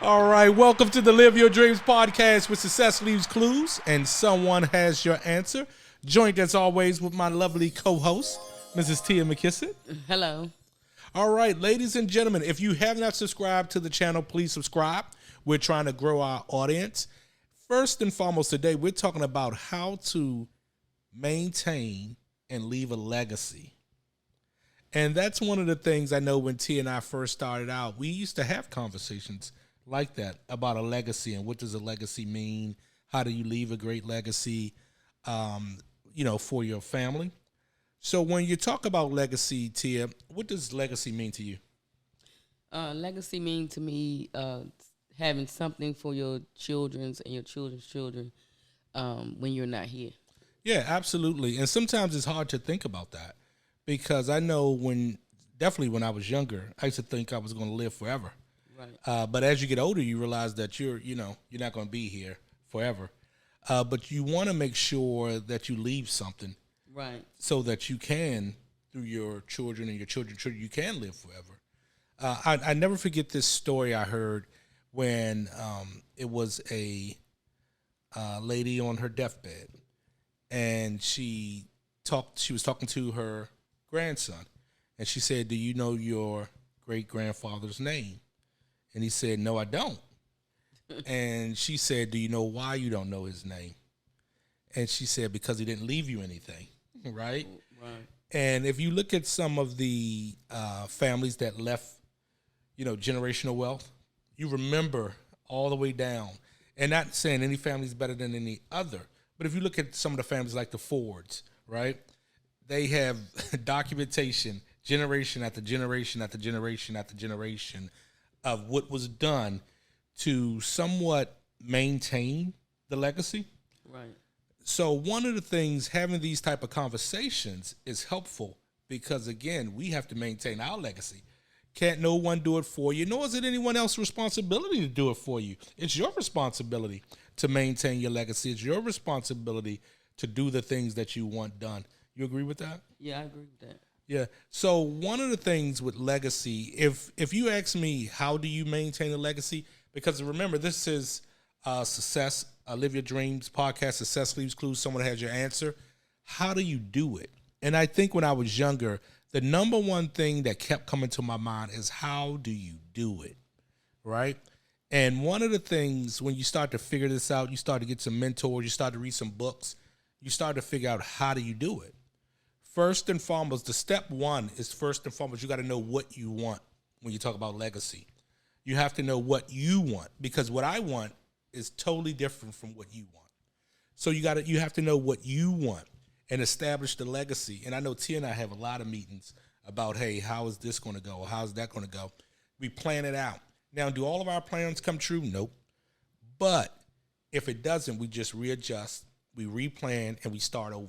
All right, welcome to the Live Your Dreams podcast where success leaves clues and someone has your answer. Joined as always with my lovely co-host, Mrs. Tia Mckisset. Hello. All right, ladies and gentlemen, if you have not subscribed to the channel, please subscribe. We're trying to grow our audience. First and foremost today, we're talking about how to maintain and leave a legacy. And that's one of the things I know when Tia and I first started out, we used to have conversations like that about a legacy and what does a legacy mean? How do you leave a great legacy, for your family? So when you talk about legacy, Tia, what does legacy mean to you? Legacy mean to me having something for your children's and your children's children when you're not here. Yeah, absolutely. And sometimes it's hard to think about that because I know when I was younger, I used to think I was going to live forever. Right. But as you get older, you realize that you're not going to be here forever. But you want to make sure that you leave something, right, so that you can, through your children and your children's children, you can live forever. I never forget this story I heard when it was a lady on her deathbed, and she was talking to her grandson, and she said, "Do you know your great grandfather's name?" And he said, "No, I don't." And she said, "Do you know why you don't know his name?" And she said, "Because he didn't leave you anything." Right? Right. And if you look at some of the families that left, generational wealth, you remember all the way down. And not saying any family is better than any other, but if you look at some of the families like the Fords, right? They have documentation, generation after generation after generation after generation, of what was done to somewhat maintain the legacy. Right. So one of the things, having these type of conversations is helpful because, again, we have to maintain our legacy. Can't no one do it for you, nor is it anyone else's responsibility to do it for you. It's your responsibility to maintain your legacy. It's your responsibility to do the things that you want done. You agree with that? Yeah, I agree with that. Yeah. So one of the things with legacy, if you ask me, how do you maintain a legacy? Because remember, this is Success, Live Your Dreams podcast, Success Leaves Clues, someone has your answer. How do you do it? And I think when I was younger, the number one thing that kept coming to my mind is how do you do it, right? And one of the things when you start to figure this out, you start to get some mentors, you start to read some books, you start to figure out how do you do it. First and foremost, the step one is first and foremost, you got to know what you want when you talk about legacy. You have to know what you want because what I want is totally different from what you want. So you have to know what you want and establish the legacy. And I know Tia and I have a lot of meetings about, hey, how is this going to go? How's that going to go? We plan it out. Now, do all of our plans come true? Nope. But if it doesn't, we just readjust, we replan, and we start over.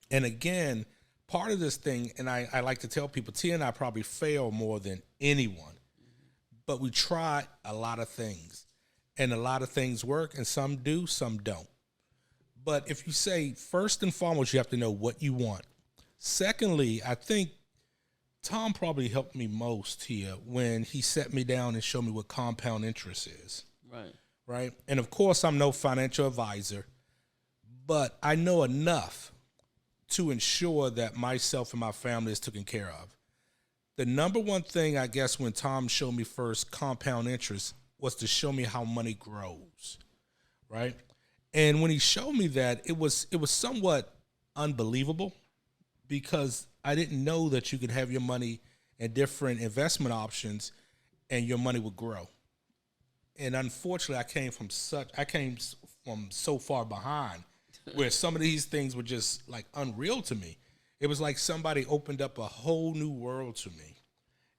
And again, part of this thing, and I like to tell people, Tia and I probably fail more than anyone, but we try a lot of things, and a lot of things work, and some do, some don't. But if you say, first and foremost, you have to know what you want. Secondly, I think Tom probably helped me most here when he sat me down and showed me what compound interest is. Right? And of course, I'm no financial advisor, but I know enough to ensure that myself and my family is taken care of. The number one thing, I guess, when Tom showed me first compound interest was to show me how money grows, right? And when he showed me that, it was somewhat unbelievable because I didn't know that you could have your money in different investment options and your money would grow. And unfortunately, I came from so far behind where some of these things were just like unreal to me. It was like somebody opened up a whole new world to me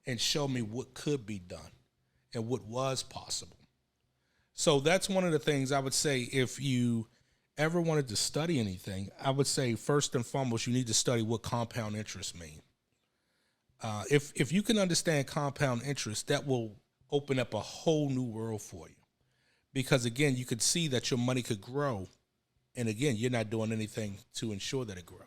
and showed me what could be done and what was possible. So that's one of the things I would say, if you ever wanted to study anything, I would say first and foremost, you need to study what compound interest mean. If you can understand compound interest, that will open up a whole new world for you. Because again, you could see that your money could grow. And again, you're not doing anything to ensure that it grow.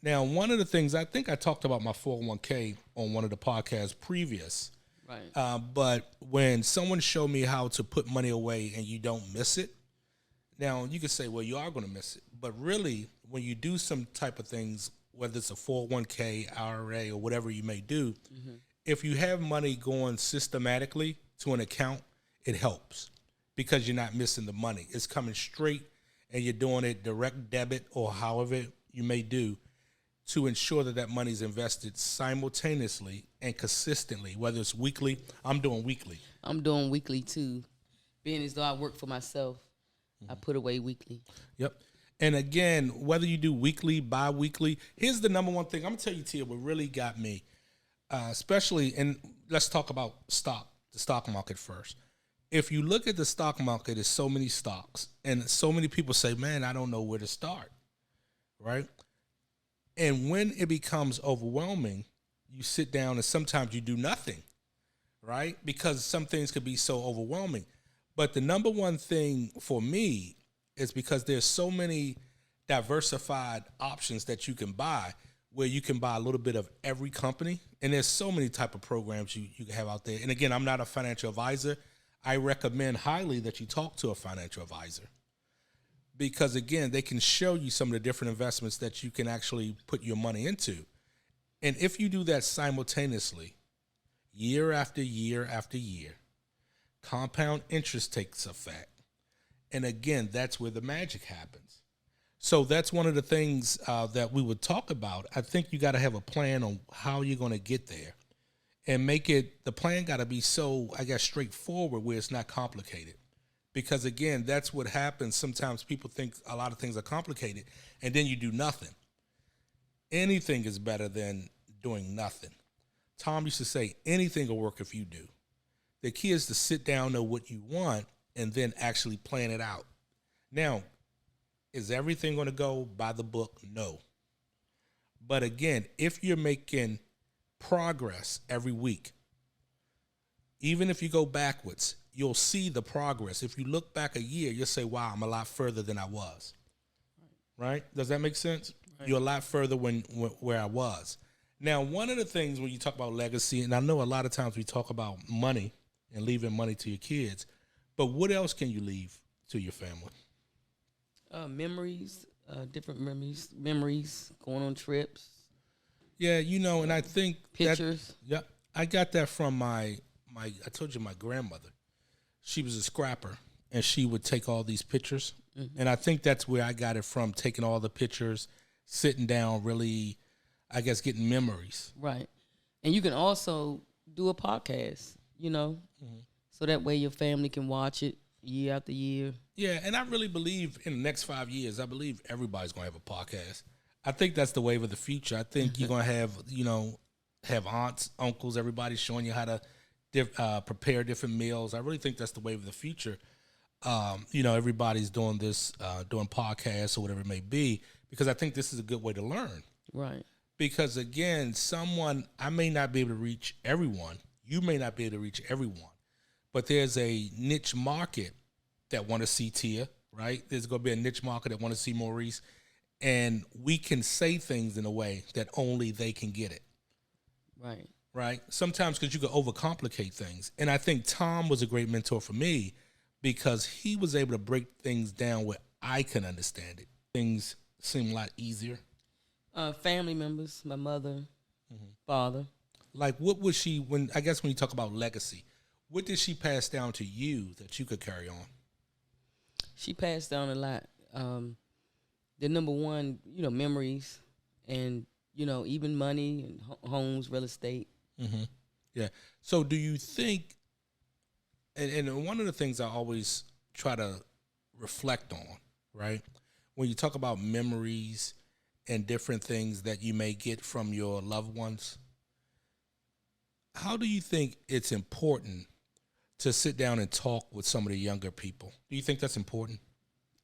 Now, one of the things, I think I talked about my 401k on one of the podcasts previous. Right. But when someone showed me how to put money away and you don't miss it, now you could say, well, you are going to miss it. But really, when you do some type of things, whether it's a 401k, IRA, or whatever you may do, if you have money going systematically to an account, it helps because you're not missing the money. It's coming straight and you're doing it direct debit or however you may do to ensure that that money is invested simultaneously and consistently, whether it's weekly. I'm doing weekly. I'm doing weekly too. Being as though I work for myself, I put away weekly. Yep. And again, whether you do weekly, bi-weekly, here's the number one thing. I'm going to tell you, Tia, what really got me, especially, and let's talk about the stock market first. If you look at the stock market, there's so many stocks, and so many people say, man, I don't know where to start, right? And when it becomes overwhelming, you sit down and sometimes you do nothing, right? Because some things could be so overwhelming. But the number one thing for me is because there's so many diversified options that you can buy, where you can buy a little bit of every company. And there's so many type of programs you can have out there. And again, I'm not a financial advisor. I recommend highly that you talk to a financial advisor, because again, they can show you some of the different investments that you can actually put your money into. And if you do that simultaneously, year after year after year, compound interest takes effect. And again, that's where the magic happens. So that's one of the things that we would talk about. I think you got to have a plan on how you're going to get there, and the plan got to be so, I guess, straightforward where it's not complicated. Because again, that's what happens. Sometimes people think a lot of things are complicated, and then you do nothing. Anything is better than doing nothing. Tom used to say, anything will work if you do. The key is to sit down, know what you want, and then actually plan it out. Now, is everything going to go by the book? No. But again, if you're making progress every week, even if you go backwards, you'll see the progress. If you look back a year, you'll say, wow, I'm a lot further than I was. Right? Does that make sense? Right. You're a lot further where I was. Now, one of the things when you talk about legacy, and I know a lot of times we talk about money and leaving money to your kids, but what else can you leave to your family? Memories, different memories, going on trips. Yeah, and I think pictures. I got that from I told you my grandmother. She was a scrapper, and she would take all these pictures. Mm-hmm. And I think that's where I got it from, taking all the pictures, sitting down, really, I guess, getting memories. Right. And you can also do a podcast, so that way your family can watch it year after year. Yeah, and I really believe in the next 5 years, I believe everybody's going to have a podcast. I think that's the wave of the future. I think you're going to have aunts, uncles, everybody showing you how to prepare different meals. I really think that's the wave of the future. Everybody's doing this, doing podcasts or whatever it may be, because I think this is a good way to learn. Right. Because again, I may not be able to reach everyone. You may not be able to reach everyone, but there's a niche market that want to see Tia, right? There's going to be a niche market that want to see Maurice, and we can say things in a way that only they can get it. Right. Right? Sometimes because you can overcomplicate things. And I think Tom was a great mentor for me because he was able to break things down where I can understand it. Things seem a lot easier. Family members, my mother, father. Like, what was she, when you talk about legacy, what did she pass down to you that you could carry on? She passed down a lot. The number one, memories and, even money and homes, real estate. Mm-hmm. Yeah. So do you think, and one of the things I always try to reflect on, right, when you talk about memories and different things that you may get from your loved ones, how do you think it's important to sit down and talk with some of the younger people? Do you think that's important?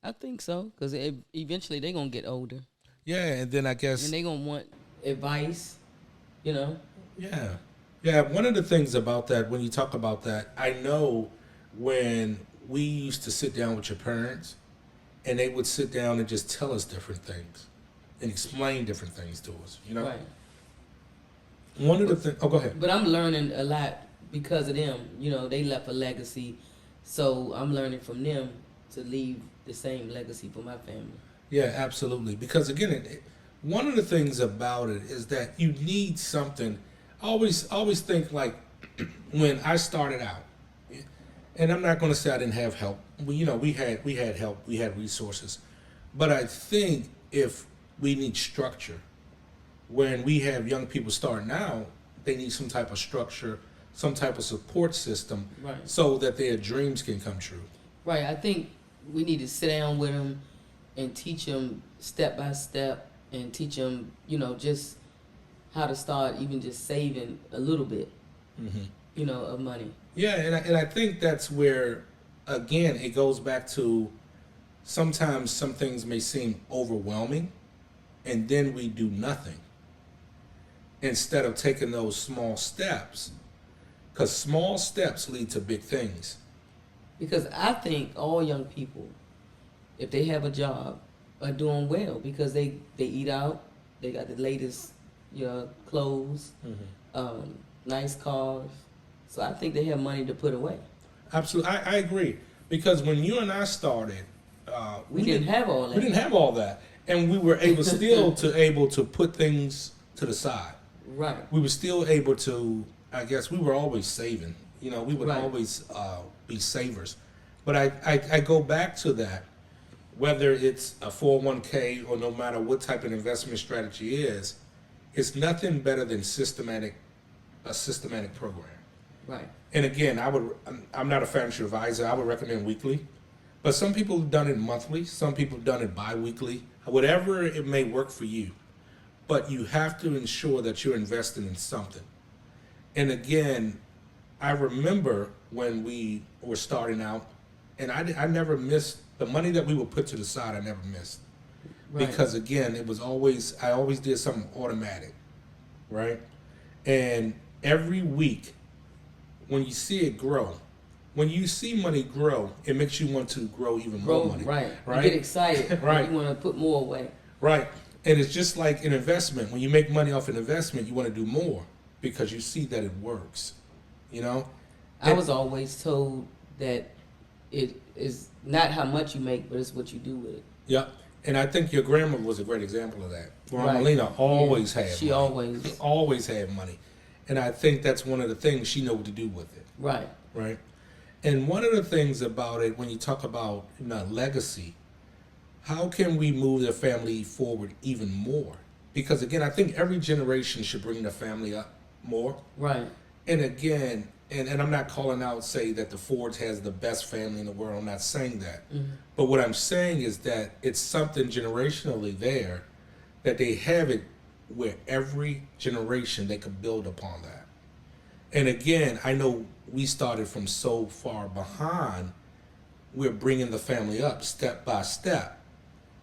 I think so, because eventually they're going to get older. Yeah, and then I guess... And they're going to want advice, Yeah. Yeah, one of the things about that, when you talk about that, I know when we used to sit down with your parents, and they would sit down and just tell us different things and explain different things to us, Right. One of the things... Oh, go ahead. But I'm learning a lot because of them. You know, they left a legacy, so I'm learning from them to leave the same legacy for my family. Yeah, absolutely. Because again, one of the things about it is that you need something. I always think like when I started out, and I'm not going to say I didn't have help. We had help, we had resources, but I think if we need structure, when we have young people starting out, they need some type of structure, some type of support system, Right. so that their dreams can come true. Right. I think we need to sit down with them and teach them step by step, and teach them, just how to start even just saving a little bit, of money. Yeah, and I think that's where, again, it goes back to sometimes some things may seem overwhelming, and then we do nothing instead of taking those small steps, because small steps lead to big things. Because I think all young people, if they have a job, are doing well because they eat out, they got the latest, clothes, nice cars. So I think they have money to put away. Absolutely, I agree. Because when you and I started, we didn't have all that. We didn't have all that, and we were able to put things to the side. Right. We were still able to. I guess we were always saving. We would Right. always be savers. But I go back to that. Whether it's a 401k or no matter what type of investment strategy is, it's nothing better than a systematic program. Right. And again, I'm not a financial advisor. I would recommend weekly, but some people have done it monthly. Some people have done it bi-weekly. Whatever it may work for you, but you have to ensure that you're investing in something. And again, I remember when we were starting out, and I never missed the money that we would put to the side. I never missed, Right. because again, I always did something automatic, right? And every week, when you see it grow, when you see money grow, it makes you want to grow even more money. Right. Right. You get excited. Right. You want to put more away. Right. And it's just like an investment. When you make money off an investment, you want to do more because you see that it works. I was always told that it is not how much you make, but it's what you do with it. Yep. And I think your grandmother was a great example of that. Right. Melina always had She money. Always had money. And I think that's one of the things she knew what to do with it. Right. Right. And one of the things about it, when you talk about legacy, how can we move the family forward even more? Because again, I think every generation should bring the family up more. Right. And again, and I'm not calling out, say that the Fords has the best family in the world. I'm not saying that. Mm-hmm. But what I'm saying is that it's something generationally there that they have it where every generation they could build upon that. And again, I know we started from so far behind. We're bringing the family up step by step.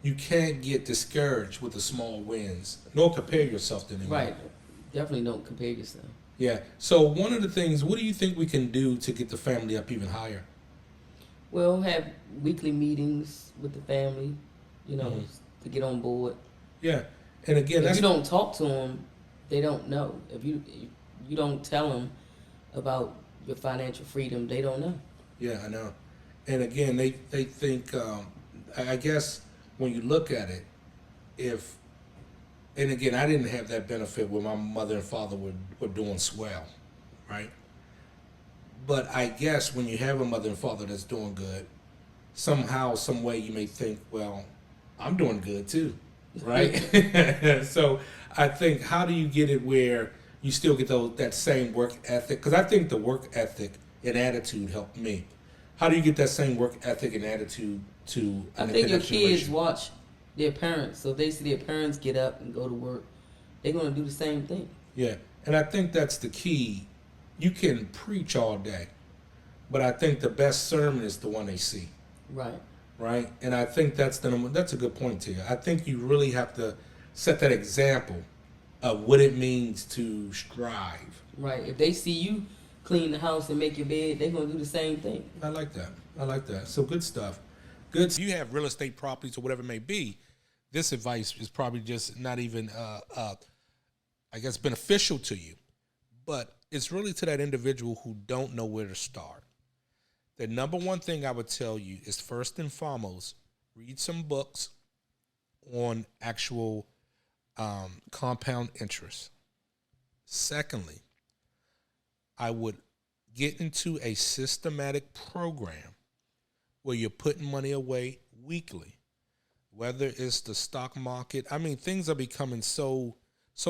You can't get discouraged with the small wins, nor compare yourself to anyone. Right. Definitely don't compare yourself. Yeah. So one of the things, what do you think we can do to get the family up even higher? Well, have weekly meetings with the family, to get on board. Yeah. And again, If you don't talk to them, they don't know. If you don't tell them about your financial freedom, they don't know. Yeah, I know. And again, they think, I guess when you look at it, and again, I didn't have that benefit where my mother and father were doing swell, right? But I guess when you have a mother and father that's doing good, somehow, some way you may think, well, I'm doing good too, right? So I think, how do you get it where you still get that same work ethic? Because I think the work ethic and attitude helped me. How do you get that same work ethic and attitude to I think your kids watch their parents. So if they see their parents get up and go to work, they're going to do the same thing. Yeah, and I think that's the key. You can preach all day, but I think the best sermon is the one they see. Right. Right? And I think that's a good point to you. I think you really have to set that example of what it means to strive. Right. If they see you clean the house and make your bed, they're going to do the same thing. I like that. So good stuff. Good. If you have real estate properties or whatever it may be, this advice is probably just not even, I guess, beneficial to you. But it's really to that individual who don't know where to start. The number one thing I would tell you is, first and foremost, read some books on actual compound interest. Secondly, I would get into a systematic program where you're putting money away weekly, whether it's the stock market. I mean, things are becoming so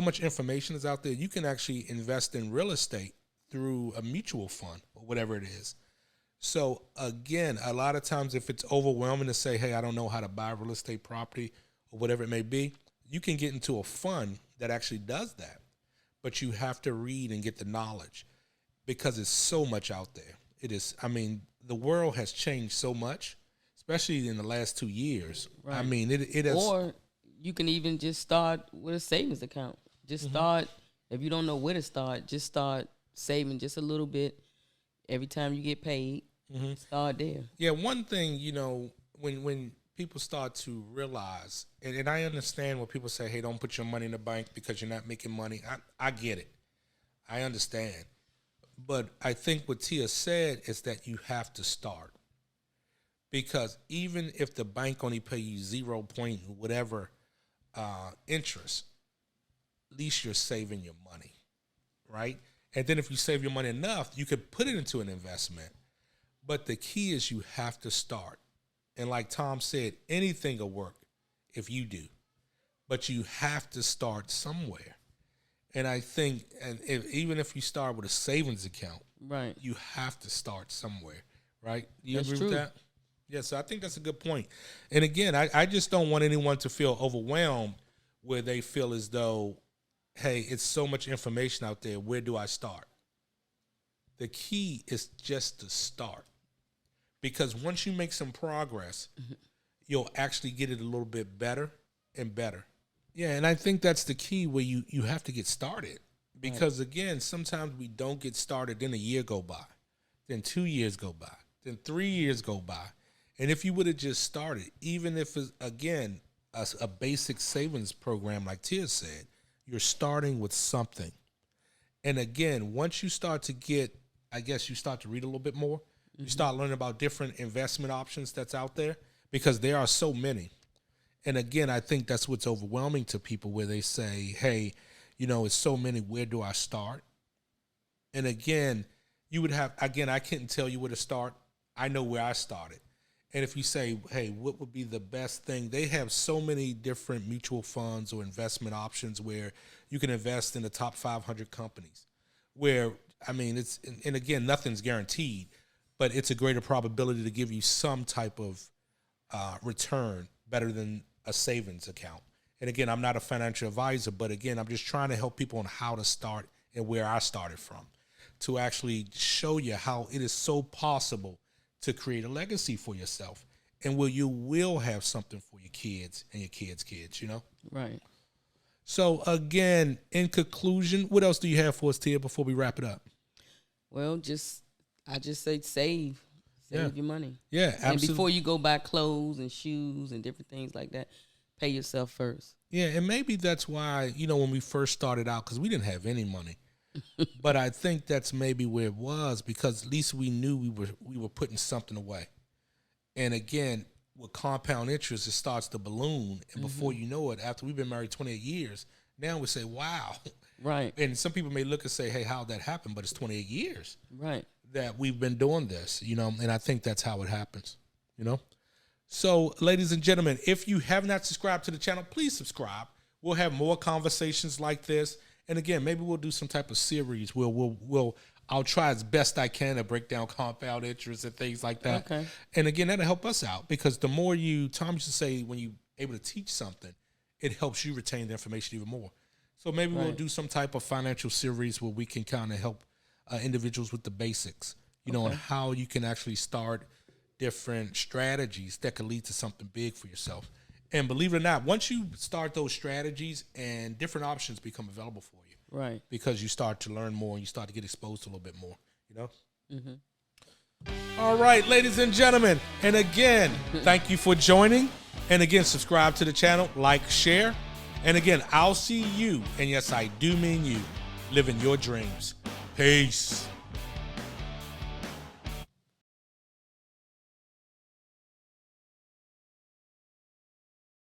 much information is out there. You can actually invest in real estate through a mutual fund or whatever it is. So again, a lot of times if it's overwhelming to say, hey, I don't know how to buy real estate property or whatever it may be, you can get into a fund that actually does that. But you have to read and get the knowledge, because it's so much out there. It is, I mean, the world has changed so much, especially in the last 2 years. Right. I mean, it has. Or you can even just start with a savings account. Just start, if you don't know where to start, just start saving just a little bit every time you get paid. Start there. Yeah, one thing, when people start to realize, and I understand when people say, hey, don't put your money in the bank because you're not making money. I get it. I understand. But I think what Tia said is that you have to start. Because even if the bank only pay you 0 point whatever interest, at least you're saving your money, right? And then if you save your money enough, you could put it into an investment. But the key is you have to start. And like Tom said, anything will work if you do. But you have to start somewhere. And I think, even if you start with a savings account, right, you have to start somewhere, right? You that's agree true with that? Yeah, so I think that's a good point. And again, I just don't want anyone to feel overwhelmed where they feel as though, hey, it's so much information out there. Where do I start? The key is just to start. Because once you make some progress, you'll actually get it a little bit better and better. Yeah, and I think that's the key, where you have to get started. Because, again, sometimes we don't get started, then a year go by, then 2 years go by, then 3 years go by. And if you would have just started, even if it's, again, a basic savings program like Tia said, you're starting with something. And, again, once you start to get, I guess you start to read a little bit more, you start learning about different investment options that's out there, because there are so many. And again, I think that's what's overwhelming to people, where they say, hey, it's so many, where do I start? And again, I couldn't tell you where to start. I know where I started. And if you say, hey, what would be the best thing? They have so many different mutual funds or investment options where you can invest in the top 500 companies, where, I mean, and again, nothing's guaranteed, but it's a greater probability to give you some type of return better than a savings account. And again, I'm not a financial advisor, but again, I'm just trying to help people on how to start and where I started from, to actually show you how it is so possible to create a legacy for yourself, and where you will have something for your kids and your kids' kids, Right. So again, in conclusion, what else do you have for us, Tia, before we wrap it up? Well, I just say save your money. Yeah, absolutely. And before you go buy clothes and shoes and different things like that, pay yourself first. Yeah, and maybe that's why, when we first started out, because we didn't have any money. But I think that's maybe where it was, because at least we knew we were putting something away. And again, with compound interest, it starts to balloon. And before you know it, after we've been married 28 years, now we say, wow. Right. And some people may look and say, hey, how'd that happen? But it's 28 years. Right. That we've been doing this, and I think that's how it happens, So, ladies and gentlemen, if you have not subscribed to the channel, please subscribe. We'll have more conversations like this. And again, maybe we'll do some type of series where I'll try as best I can to break down compound interest and things like that. Okay. And again, that'll help us out, because the more Tom used to say, when you're able to teach something, it helps you retain the information even more. So maybe we'll do some type of financial series where we can kind of help individuals with the basics, on how you can actually start different strategies that could lead to something big for yourself. And believe it or not, once you start those strategies, and different options become available for you, right? Because you start to learn more and you start to get exposed to a little bit more, All right, ladies and gentlemen, and again, thank you for joining. And again, subscribe to the channel, like, share. And again, I'll see you, and yes, I do mean you, living your dreams. Peace.